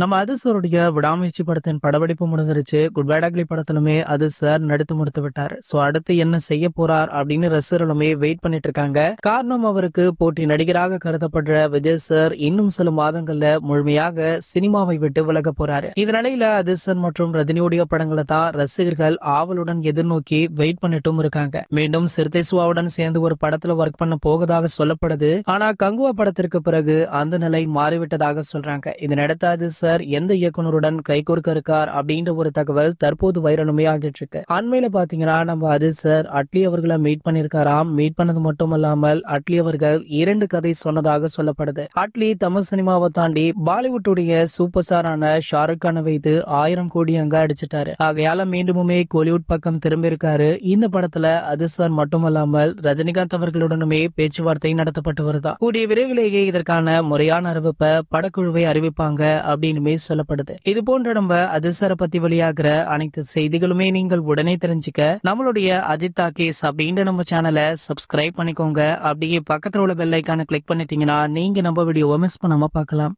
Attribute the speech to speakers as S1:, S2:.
S1: நம்ம அதிர்சருடைய விடாமுயற்சி படத்தின் படப்பிடிப்பு முடிஞ்சிருச்சு. குட் பேட் அக்லி படத்திலுமே அது சார் நடித்து முடித்து விட்டாரு. சோ அடுத்து என்ன செய்ய போறார் அப்படின்னு ரசிகர்களுமே வெயிட் பண்ணிட்டு இருக்காங்க. காரணம், அவருக்கு போட்டி நடிகராக கருதப்படுற விஜய் சார் இன்னும் சில மாதங்கள்ல முழுமையாக சினிமாவை விட்டு விலக போறாரு. இந்த நிலையில அதிர்சன் மற்றும் ரஜினியுடைய படங்களை தான் ரசிகர்கள் ஆவலுடன் எதிர்நோக்கி வெயிட் பண்ணிட்டும் இருக்காங்க. மீண்டும் சிறுத்தை சிவாவுடன் சேர்ந்து ஒரு படத்துல ஒர்க் பண்ண போவதாக சொல்லப்படுது. ஆனா கங்குவா படத்திற்கு பிறகு அந்த நிலை மாறிவிட்டதாக சொல்றாங்க. இதனிடத்து சார் எந்த இயக்குனருடன் கைகோர்க்க இருக்கார் அப்படின்ற ஒரு தகவல் தற்போது வைரலுமே ஆகிட்டு இருக்கு. அண்மையில பாத்தீங்கன்னா நம்ம அஜித் சார் அட்லி அவர்களை மீட் பண்ணிருக்காராம். மீட் பண்ணது மட்டுமல்லாமல் அட்லி அவர்கள் 2 கதை சொன்னதாக சொல்லப்படுது. அட்லி தமிழ் சினிமாவை தாண்டி பாலிவுட்டுடைய சூப்பர் ஸ்டாரான ஷாருக் கானை வைத்து 1000 கோடி அங்க அடிச்சிட்டாரு. ஆகையால மீண்டுமே கோலிவுட் பக்கம் திரும்பி இருக்காரு. இந்த படத்துல அஜித் சார் மட்டுமல்லாமல் ரஜினிகாந்த் அவர்களுடனுமே பேச்சுவார்த்தை நடத்தப்பட்டு வருதா. கூடிய விரைவிலேயே இதற்கான முறையான அறிவிப்பை படக்குழுவை அறிவிப்பாங்க அப்படின்னு சொல்லப்படுது. இது போன்ற நம்ம அதிர்சரை பத்தி வெளியாகிற அனைத்து செய்திகளுமே நீங்கள் உடனே தெரிஞ்சுக்க நம்மளுடைய அஜித் டாக்கீஸ் அப்படின்ற நம்ம சேனலை சப்ஸ்கிரைப் பண்ணிக்கோங்க. அப்படியே பக்கத்துல உள்ள பெல் ஐக்கானை கிளிக் பண்ணிட்டீங்கன்னா நீங்க நம்ம வீடியோவை மிஸ் பண்ணாம பார்க்கலாம்.